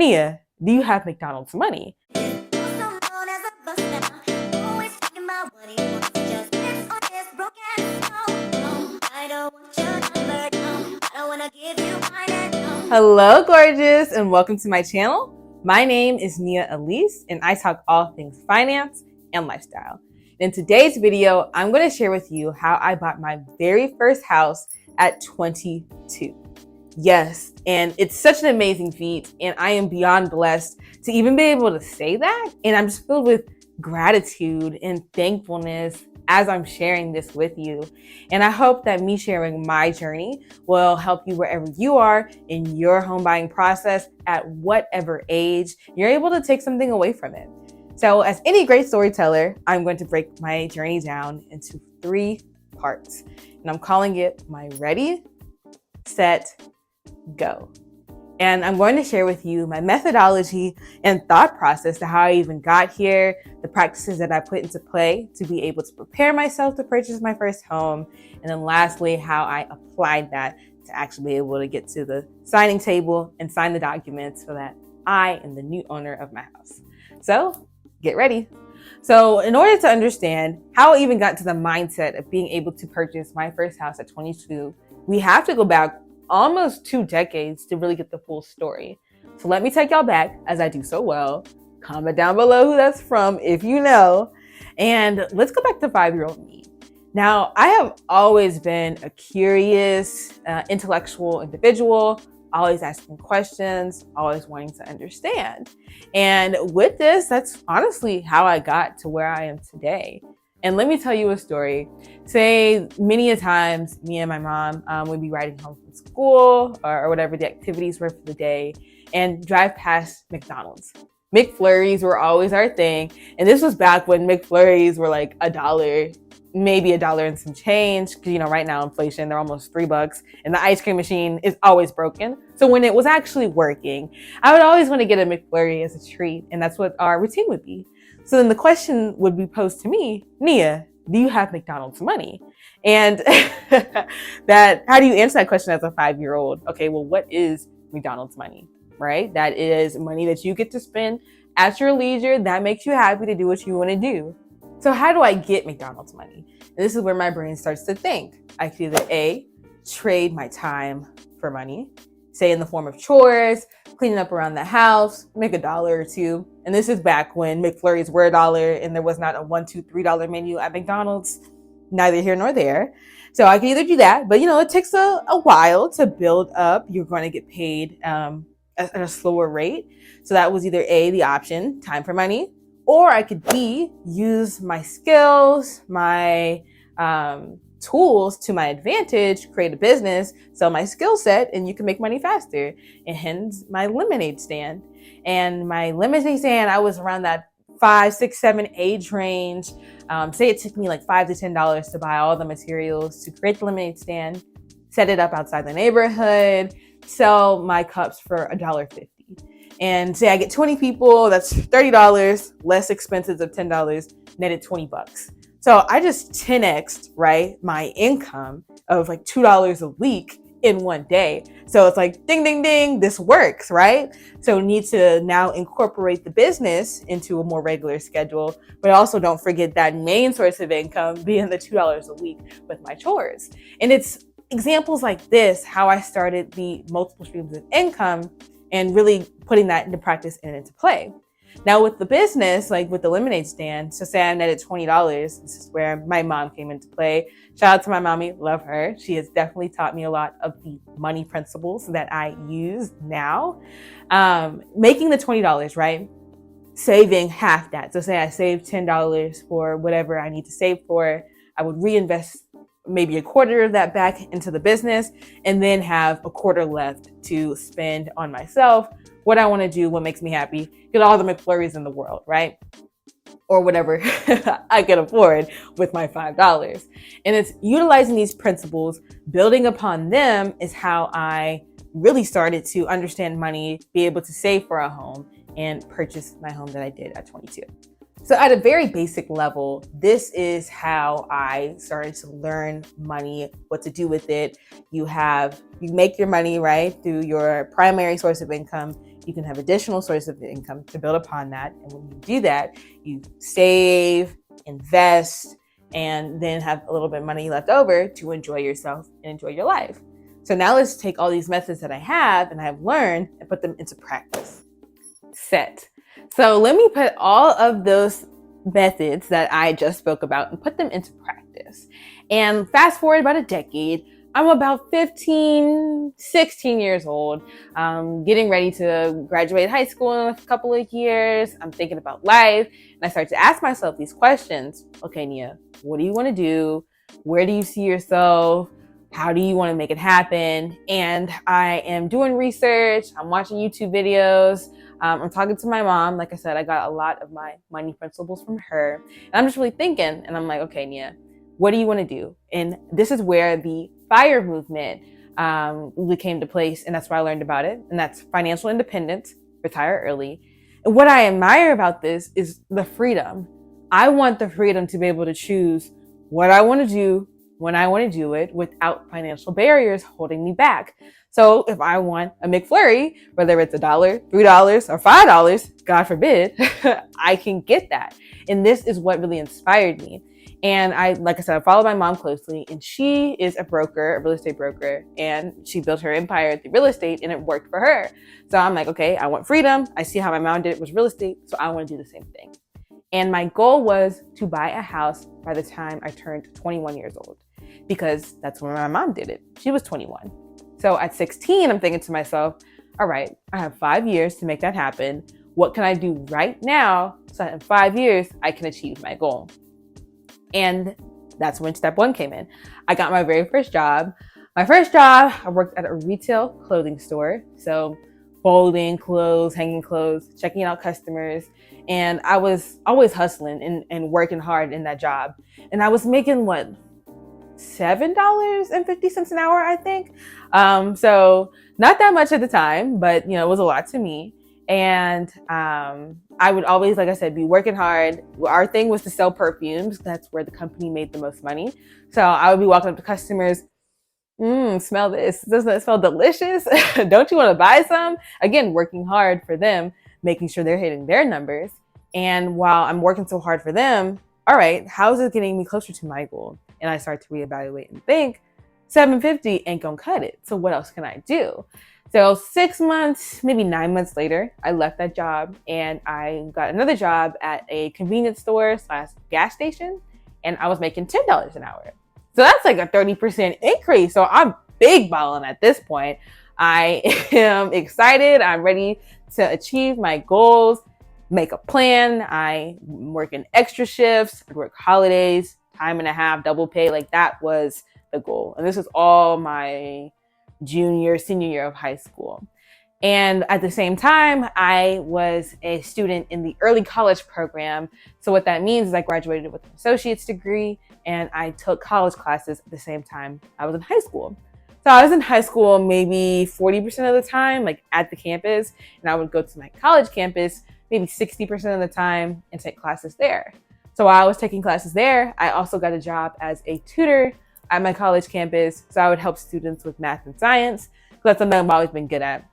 Nia, do you have McDonald's money? Hello, gorgeous, and welcome to my channel. My name is 𝕼𝕎 𝕬𝕦𝕡𝕤, and I talk all things finance and lifestyle. In today's video, I'm going to share with you how I bought my very first house at 22. Yes, and it's such an amazing feat, and I am beyond blessed to even be able to say that. And I'm just filled with gratitude and thankfulness as I'm sharing this with you. And I hope that me sharing my journey will help you wherever you are in your home buying process at whatever age you're able to take something away from it. So as any great storyteller, I'm going to break my journey down into 3 parts. And I'm calling it my ready, set, go. And I'm going to share with you my methodology and thought process to how I even got here, the practices that I put into play to be able to prepare myself to purchase my first home, and then lastly, how I applied that to actually be able to get to the signing table and sign the documents so that I am the new owner of my house. So get ready. So in order to understand how I even got to the mindset of being able to purchase my first house at 22, we have to go back almost 2 decades to really get the full story. So let me take y'all back, as I do so well. Comment down below who that's from if you know. And let's go back to 5-year-old me. Now, I have always been a curious, intellectual individual, always asking questions, always wanting to understand. And with this, that's honestly how I got to where I am today. And let me tell you a story. Say many a times, me and my mom would be riding home from school or whatever the activities were for the day and drive past McDonald's. McFlurries were always our thing. And this was back when McFlurries were like $1, maybe $1 and some change. Cause right now inflation, they're almost $3 and the ice cream machine is always broken. So when it was actually working, I would always want to get a McFlurry as a treat. And that's what our routine would be. So then the question would be posed to me, Nia, do you have McDonald's money? And how do you answer that question as a 5-year-old? Okay, well, what is McDonald's money, right? That is money that you get to spend at your leisure that makes you happy to do what you want to do. So how do I get McDonald's money? And this is where my brain starts to think. I could either A, trade my time for money, say in the form of chores, cleaning up around the house, make $1 or $2. And this is back when McFlurries were $1 and there was not a $1, $2, $3 menu at McDonald's, neither here nor there. So I can either do that, but it takes a while to build up. You're going to get paid at a slower rate. So that was either A, the option, time for money, or I could B, use my skills, my tools to my advantage, create a business, sell my skill set, and you can make money faster. And hence my lemonade stand. And my lemonade stand, I was around that 5, 6, 7 age range. Say it took me like $5 to $10 to buy all the materials to create the lemonade stand, set it up outside the neighborhood, sell my cups for $1.50. And say I get 20 people, that's $30, less expenses of $10, netted $20. So I just 10x'd, right, my income of like $2 a week in one day. So it's like, ding, ding, ding, this works, right? So we need to now incorporate the business into a more regular schedule, but also don't forget that main source of income being the $2 a week with my chores. And it's examples like this, how I started the multiple streams of income and really putting that into practice and into play. Now with the business, like with the lemonade stand, so say I netted $20, this is where my mom came into play. Shout out to my mommy, love her. She has definitely taught me a lot of the money principles that I use now. Making the $20, right? Saving half that. So say I saved $10 for whatever I need to save for, I would reinvest maybe a quarter of that back into the business and then have a quarter left to spend on myself, what I want to do, what makes me happy, get all the McFlurries in the world, right? Or whatever I can afford with my $5. And it's utilizing these principles, building upon them is how I really started to understand money, be able to save for a home and purchase my home that I did at 22. So at a very basic level, this is how I started to learn money, what to do with it. You make your money, right, through your primary source of income. you can have additional sources of income to build upon that. And when you do that, you save, invest, and then have a little bit of money left over to enjoy yourself and enjoy your life. So now let's take all these methods that I have and I've learned and put them into practice. Set. So let me put all of those methods that I just spoke about and put them into practice. And fast forward about a decade, I'm about 15, 16 years old, getting ready to graduate high school in a couple of years. I'm thinking about life, and I start to ask myself these questions. Okay, Nia, what do you want to do? Where do you see yourself? How do you want to make it happen? And I am doing research. I'm watching YouTube videos. I'm talking to my mom. Like I said, I got a lot of my money principles from her. And I'm just really thinking, and I'm like, okay, Nia, what do you want to do? And this is where the FIRE movement really came to place. And that's where I learned about it. And that's financial independence, retire early. And what I admire about this is the freedom. I want the freedom to be able to choose what I want to do, when I want to do it, without financial barriers holding me back. So if I want a McFlurry, whether it's $1, $3, or $5, God forbid, I can get that. And this is what really inspired me. And like I said, I follow my mom closely, and she is a broker, a real estate broker, and she built her empire through real estate, and it worked for her. So I'm like, okay, I want freedom. I see how my mom did it with real estate, so I want to do the same thing. And my goal was to buy a house by the time I turned 21 years old, because that's when my mom did it. She was 21. So at 16, I'm thinking to myself, all right, I have 5 years to make that happen. What can I do right now so that in 5 years I can achieve my goal? And that's when step one came in. I got my very first job. My first job, I worked at a retail clothing store. So folding clothes, hanging clothes, checking out customers. And I was always hustling and working hard in that job. And I was making what? $7.50 an hour, I think. So not that much at the time, but it was a lot to me. And I would always, like I said, be working hard. Our thing was to sell perfumes. That's where the company made the most money. So I would be walking up to customers. Smell this. Doesn't it smell delicious? Don't you want to buy some? Again, working hard for them, making sure they're hitting their numbers. And while I'm working so hard for them, all right, how is it getting me closer to my goal? And I start to reevaluate and think, $7.50 ain't gonna cut it. So what else can I do? So 6 months, maybe 9 months later, I left that job and I got another job at a convenience store / gas station, and I was making $10 an hour. So that's like a 30% increase. So I'm big balling at this point. I am excited. I'm ready to achieve my goals, make a plan. I'm working extra shifts, I work holidays, time and a half, double pay. Like that was the goal. And this is all my senior year of high school. And at the same time, I was a student in the early college program. So what that means is I graduated with an associate's degree and I took college classes at the same time I was in high school. So I was in high school maybe 40% of the time, like at the campus, and I would go to my college campus maybe 60% of the time and take classes there. So while I was taking classes there, I also got a job as a tutor at my college campus. So I would help students with math and science, because that's something I've always been good at.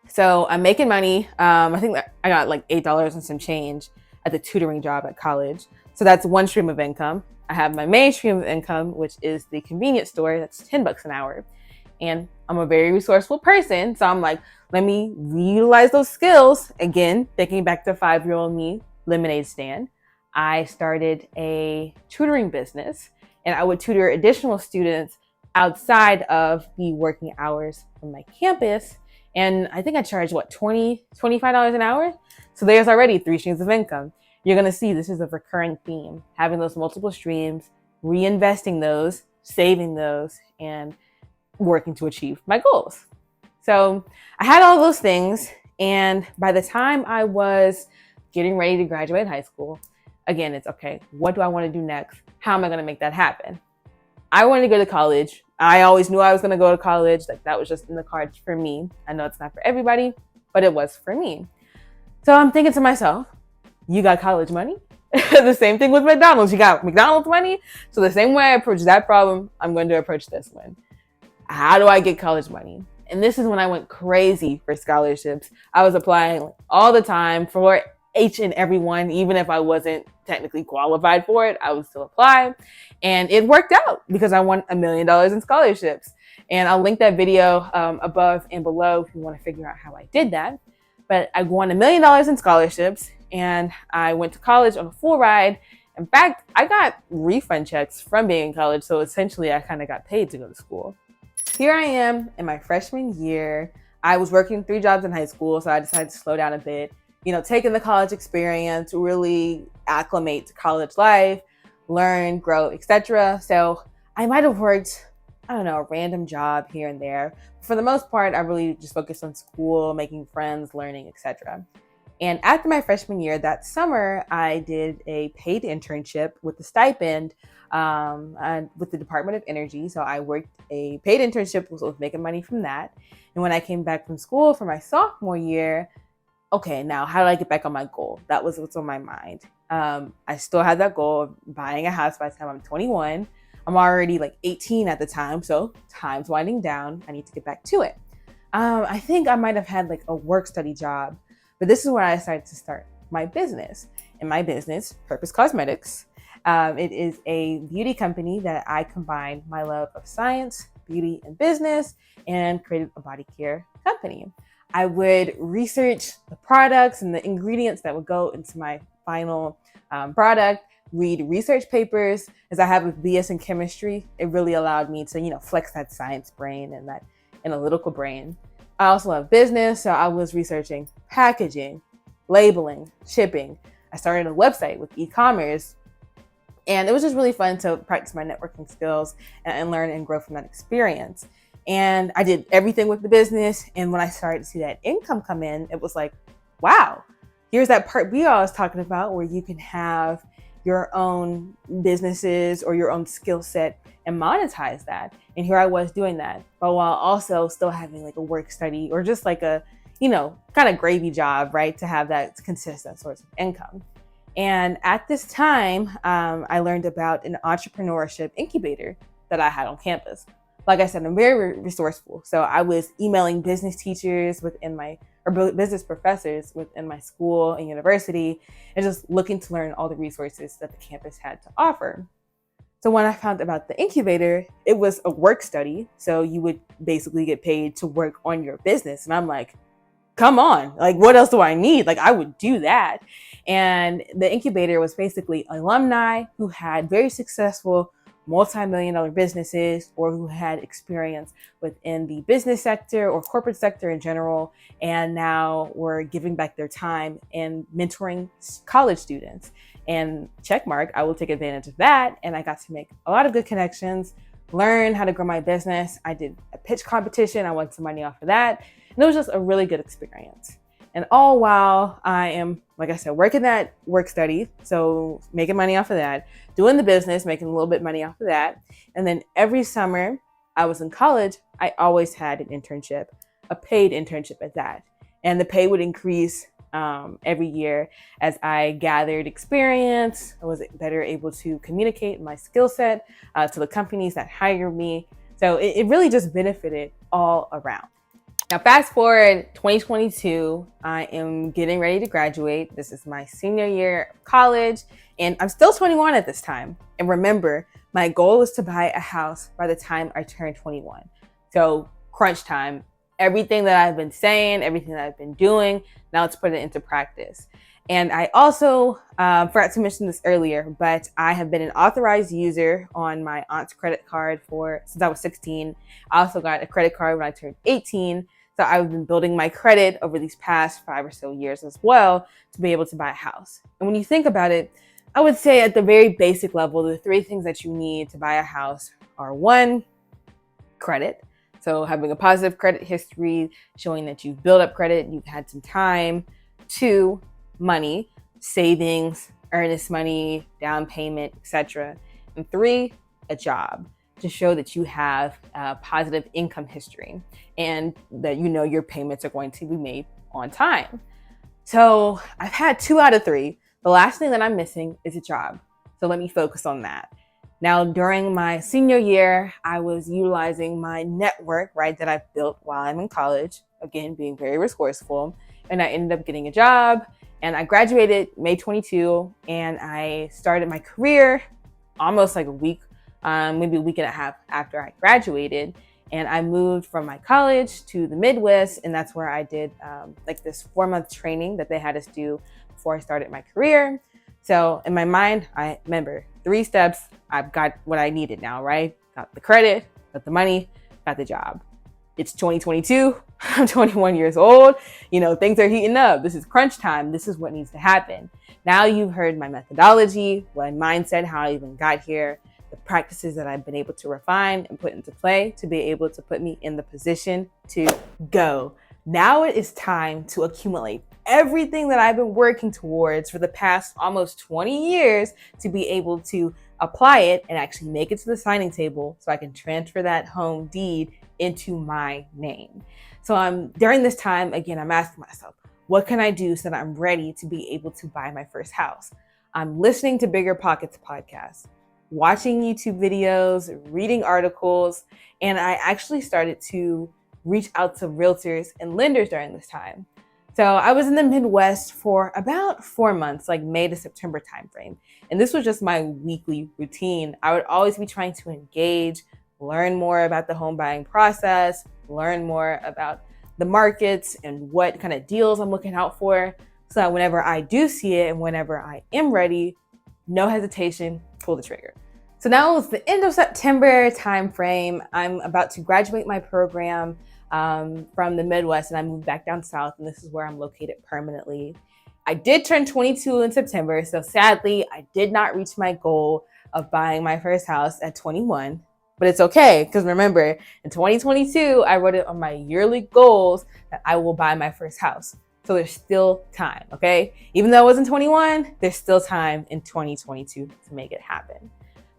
So I'm making money. I think that I got like $8 and some change at the tutoring job at college. So that's one stream of income. I have my main stream of income, which is the convenience store. That's $10 an hour. And I'm a very resourceful person. So I'm like, let me reutilize those skills. Again, thinking back to 5-year-old me, lemonade stand. I started a tutoring business, and I would tutor additional students outside of the working hours from my campus. And I think I charged $20, $25 an hour. So there's already 3 streams of income. You're going to see this is a recurring theme, having those multiple streams, reinvesting those, saving those, and working to achieve my goals. So I had all those things. And by the time I was getting ready to graduate high school, again, it's okay, what do I want to do next? How am I going to make that happen? I wanted to go to college. I always knew I was going to go to college. Like that was just in the cards for me. I know it's not for everybody, but it was for me. So I'm thinking to myself, you got college money? The same thing with McDonald's. You got McDonald's money? So the same way I approach that problem, I'm going to approach this one. How do I get college money? And this is when I went crazy for scholarships. I was applying all the time for each and every one, even if I wasn't technically qualified for it, I would still apply. And it worked out because I won $1 million in scholarships. And I'll link that video above and below if you want to figure out how I did that. But I won $1 million in scholarships, and I went to college on a full ride. In fact, I got refund checks from being in college, so essentially I kind of got paid to go to school. Here I am in my freshman year. I was working 3 jobs in high school, so I decided to slow down a bit, taking the college experience, really acclimate to college life, learn, grow, etc. So I might have worked, a random job here and there. For the most part, I really just focused on school, making friends, learning, etc. And after my freshman year, that summer, I did a paid internship with a stipend with the Department of Energy. So I worked a paid internship, was making money from that. And when I came back from school for my sophomore year, okay, now how do I get back on my goal? That was what's on my mind. I still had that goal of buying a house by the time I'm 21. I'm already like 18 at the time, so time's winding down. I need to get back to it. I think I might have had like a work study job, but this is where I decided to start my business. And my business, Purpose Cosmetics, it is a beauty company that I combined my love of science, beauty, and business, and created a body care company. I would research the products and the ingredients that would go into my final product, read research papers. As I have a BS in chemistry, it really allowed me to, flex that science brain and that analytical brain. I also love business, so I was researching packaging, labeling, shipping. I started a website with e-commerce, and it was just really fun to practice my networking skills and learn and grow from that experience. And I did everything with the business. And when I started to see that income come in, it was like, wow, here's that part we always talking about where you can have your own businesses or your own skill set and monetize that. And here I was doing that, but while also still having like a work study or just like a, kind of gravy job, right? To have that consistent source of income. And at this time, I learned about an entrepreneurship incubator that I had on campus. Like I said, I'm very resourceful. So I was emailing business teachers business professors within my school and university, and just looking to learn all the resources that the campus had to offer. So when I found about the incubator, it was a work study. So you would basically get paid to work on your business. And I'm like, come on, like what else do I need? Like I would do that. And the incubator was basically alumni who had very successful multi-million-dollar businesses or who had experience within the business sector or corporate sector in general, and now were giving back their time and mentoring college students. And checkmark, I will take advantage of that. And I got to make a lot of good connections, learn how to grow my business. I did a pitch competition. I won some money off of that. And it was just a really good experience. And all while I am, like I said, working that work study, so making money off of that, doing the business, making a little bit of money off of that. And then every summer I was in college, I always had an internship, a paid internship at that. And the pay would increase every year as I gathered experience. I was better able to communicate my skill set to the companies that hired me. So it really just benefited all around. Now, fast forward 2022, I am getting ready to graduate. This is my senior year of college, and I'm still 21 at this time. And remember, my goal is to buy a house by the time I turn 21. So crunch time, everything that I've been saying, everything that I've been doing, now let's put it into practice. And I also forgot to mention this earlier, but I have been an authorized user on my aunt's credit card since I was 16. I also got a credit card when I turned 18. So I've been building my credit over these past 5 or so years as well to be able to buy a house. And when you think about it, I would say at the very basic level, the 3 things that you need to buy a house are 1, credit. So having a positive credit history, showing that you've built up credit, you've had some time. 2, money, savings, earnest money, down payment, etc. And 3, a job, to show that you have a positive income history and that your payments are going to be made on time. So I've had 2 out of 3. The last thing that I'm missing is a job. So let me focus on that. Now, during my senior year, I was utilizing my network, right, that I've built while I'm in college, again, being very resourceful. And I ended up getting a job, and I graduated May 22, and I started my career almost like a week, maybe a week and a half after I graduated. And I moved from my college to the Midwest, and that's where I did like this 4-month training that they had us do before I started my career. So in my mind, I remember 3 steps. I've got what I needed now, right? Got the credit, got the money, got the job. It's 2022. I'm 21 years old. You know, things are heating up. This is crunch time. This is what needs to happen. Now you've heard my methodology, my mindset, how I even got here, the practices that I've been able to refine and put into play to be able to put me in the position to go. Now it is time to accumulate everything that I've been working towards for the past almost 20 years to be able to apply it and actually make it to the signing table so I can transfer that home deed into my name. So during this time, again, I'm asking myself, what can I do so that I'm ready to be able to buy my first house? I'm listening to Bigger Pockets podcasts, watching YouTube videos, reading articles, and I actually started to reach out to realtors and lenders during this time. So I was in the Midwest for about 4 months, like May to September timeframe. And this was just my weekly routine. I would always be trying to engage, learn more about the home buying process, learn more about the markets and what kind of deals I'm looking out for. So that whenever I do see it and whenever I am ready, no hesitation, pull the trigger. So now it's the end of September timeframe. I'm about to graduate my program from the Midwest, and I moved back down south, and this is where I'm located permanently. I did turn 22 in September, so sadly, I did not reach my goal of buying my first house at 21, but it's okay, because remember, in 2022, I wrote it on my yearly goals that I will buy my first house. So there's still time, okay? Even though I wasn't 21, there's still time in 2022 to make it happen.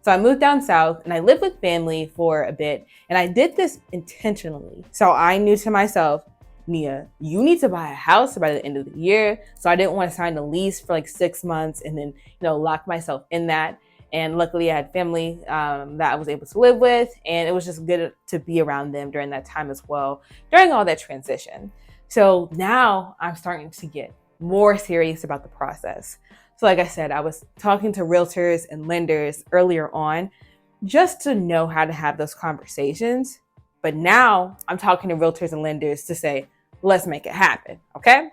So I moved down south and I lived with family for a bit, and I did this intentionally. So I knew to myself, Nia, you need to buy a house by the end of the year. So I didn't want to sign a lease for like 6 months and then, lock myself in that. And luckily I had family that I was able to live with, and it was just good to be around them during that time as well, during all that transition. So now I'm starting to get more serious about the process. So like I said, I was talking to realtors and lenders earlier on just to know how to have those conversations. But now I'm talking to realtors and lenders to say, let's make it happen, okay?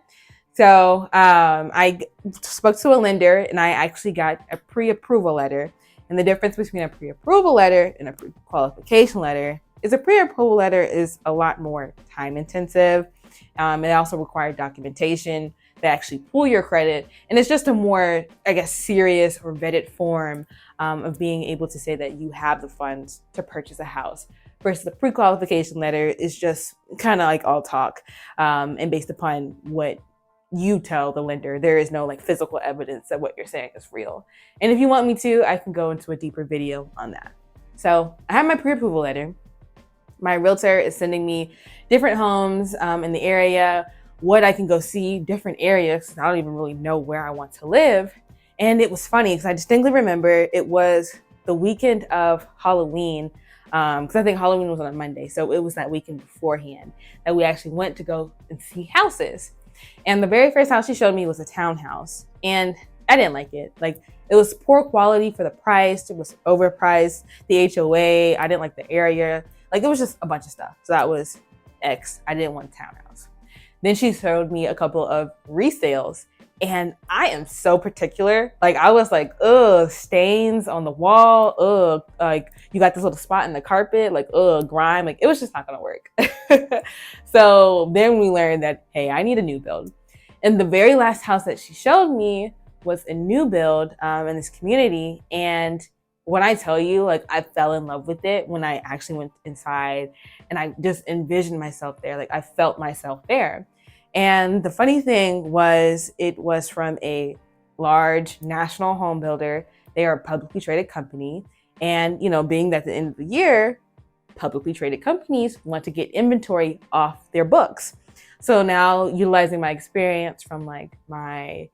So I spoke to a lender and I actually got a pre-approval letter. And the difference between a pre-approval letter and a pre-qualification letter is a pre-approval letter is a lot more time intensive. It also required documentation that actually pull your credit. And it's just a more, serious or vetted form of being able to say that you have the funds to purchase a house. Versus the pre-qualification letter is just kind of like all talk and based upon what you tell the lender. There is no physical evidence that what you're saying is real. And if you want me to, I can go into a deeper video on that. So I have my pre-approval letter. My realtor is sending me different homes in the area, what I can go see, different areas, because I don't even really know where I want to live. And it was funny because I distinctly remember it was the weekend of Halloween, because I think Halloween was on a Monday. So it was that weekend beforehand that we actually went to go and see houses. And the very first house she showed me was a townhouse. And I didn't like it. It was poor quality for the price. It was overpriced. The HOA, I didn't like the area. It was just a bunch of stuff. So that was X. I didn't want a townhouse. Then she showed me a couple of resales. And I am so particular. I was like, ugh, stains on the wall. Ugh, you got this little spot in the carpet. Ugh, grime. It was just not going to work. So then we learned that, hey, I need a new build. And the very last house that she showed me was a new build in this community. And when I tell you, I fell in love with it when I actually went inside and I just envisioned myself there. I felt myself there. And the funny thing was, it was from a large national home builder. They are a publicly traded company. And, being that at the end of the year, publicly traded companies want to get inventory off their books. So now, utilizing my experience from my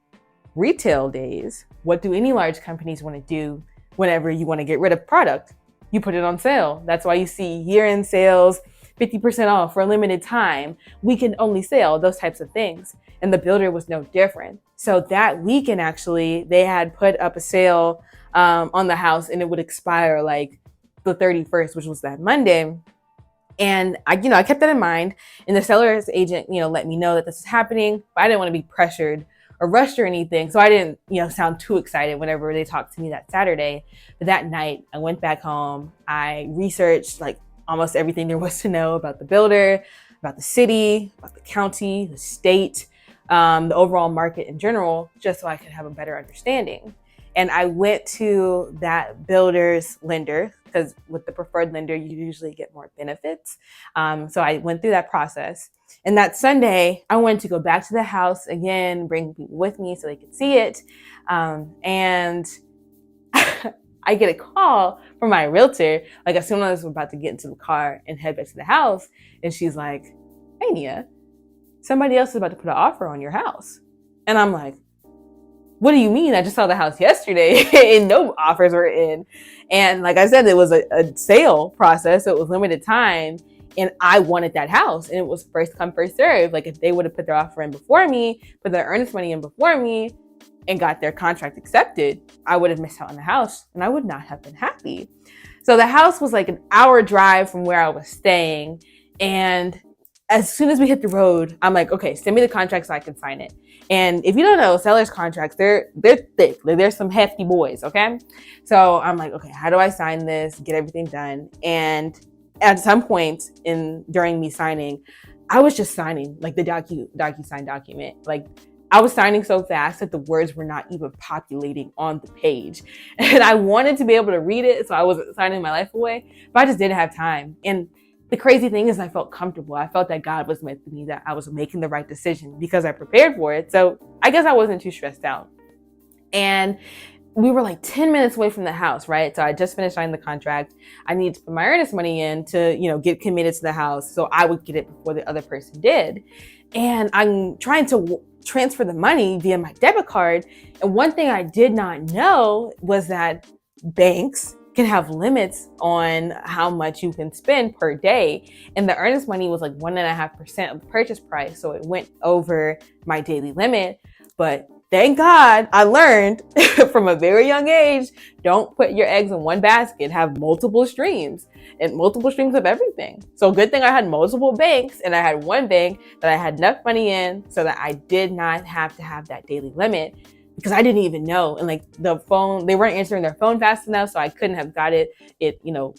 retail days, what do any large companies want to do whenever you want to get rid of product. You put it on sale. That's why you see year-end sales, 50% off for a limited time, weekend only sale, those types of things. And the builder was no different. So that weekend, actually, they had put up a sale on the house, and it would expire like the 31st, which was that Monday. And I kept that in mind, and the seller's agent, let me know that this is happening, but I didn't want to be pressured or rushed or anything. So I didn't, sound too excited whenever they talked to me that Saturday. But that night I went back home. I researched like almost everything there was to know about the builder, about the city, about the county, the state, the overall market in general, just so I could have a better understanding. And I went to that builder's lender, because with the preferred lender, you usually get more benefits. So I went through that process. And that Sunday, I wanted to go back to the house again, bring people with me so they could see it. And I get a call from my realtor, like as soon as I was about to get into the car and head back to the house. And she's like, "Hey, Nia, somebody else is about to put an offer on your house." And I'm like, "What do you mean? I just saw the house yesterday and no offers were in." And like I said, it was a sale process. So it was limited time. And I wanted that house. And it was first come, first serve. Like if they would have put their offer in before me, put their earnest money in before me, and got their contract accepted, I would have missed out on the house and I would not have been happy. So the house was like an hour drive from where I was staying. And as soon as we hit the road, I'm like, okay, send me the contract so I can sign it. And if you don't know, seller's contracts, they're thick. Like, there's some hefty boys, okay? So I'm like, okay, how do I sign this, get everything done? And at some point during me signing, I was just signing like the DocuSign document. Like I was signing so fast that the words were not even populating on the page. And I wanted to be able to read it, so I wasn't signing my life away, but I just didn't have time. And the crazy thing is I felt comfortable. I felt that God was with me, that I was making the right decision because I prepared for it. So I guess I wasn't too stressed out. And we were like 10 minutes away from the house, right? So I just finished signing the contract. I needed to put my earnest money in to, get committed to the house so I would get it before the other person did. And I'm trying to transfer the money via my debit card. And one thing I did not know was that banks can have limits on how much you can spend per day. And the earnest money was like 1.5% of the purchase price. So it went over my daily limit. But thank God I learned from a very young age, don't put your eggs in one basket, have multiple streams of everything. So good thing I had multiple banks, and I had one bank that I had enough money in so that I did not have to have that daily limit, because I didn't even know. And like the phone, they weren't answering their phone fast enough. So I couldn't have got it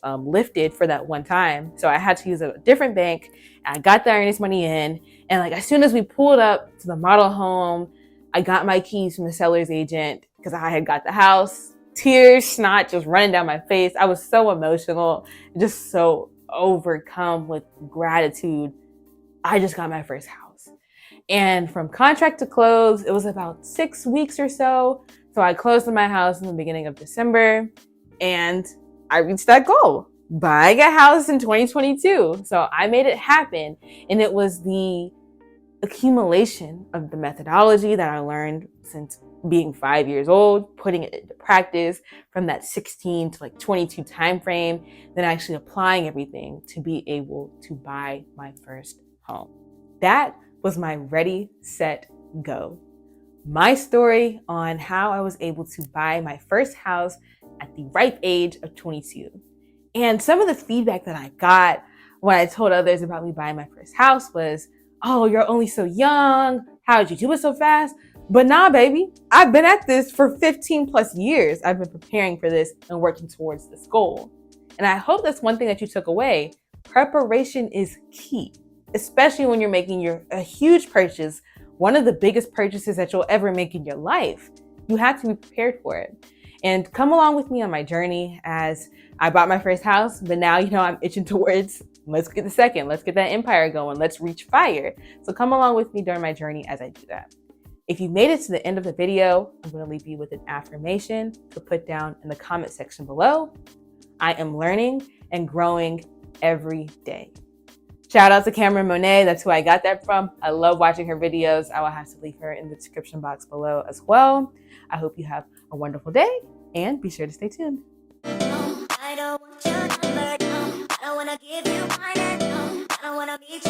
lifted for that one time. So I had to use a different bank. I got the earnest money in. And like, as soon as we pulled up to the model home, I got my keys from the seller's agent because I had got the house. Tears, snot just running down my face. I was so emotional, just so overcome with gratitude. I just got my first house. And from contract to close, it was about 6 weeks or so. So I closed on my house in the beginning of December, and I reached that goal, buying a house in 2022. So I made it happen. And it was the accumulation of the methodology that I learned since being 5 years old, putting it into practice from that 16 to like 22 timeframe, then actually applying everything to be able to buy my first home. That was my ready, set, go. My story on how I was able to buy my first house at the ripe age of 22. And some of the feedback that I got when I told others about me buying my first house was, "Oh, you're only so young. How did you do it so fast?" But nah, baby, I've been at this for 15 plus years. I've been preparing for this and working towards this goal. And I hope that's one thing that you took away. Preparation is key, especially when you're making a huge purchase, one of the biggest purchases that you'll ever make in your life. You have to be prepared for it. And come along with me on my journey as I bought my first house, but now, I'm itching towards, let's get the second, let's get that empire going, let's reach fire. So come along with me during my journey as I do that. If you made it to the end of the video, I'm going to leave you with an affirmation to put down in the comment section below. I am learning and growing every day. Shout out to 𝕋𝕚𝕞𝕒𝕤. That's who I got that from. I love watching her videos. I will have to leave her in the description box below as well. I hope you have a wonderful day, and be sure to stay tuned. I don't want your number, no. I don't wanna give you mine, no. I don't wanna meet you.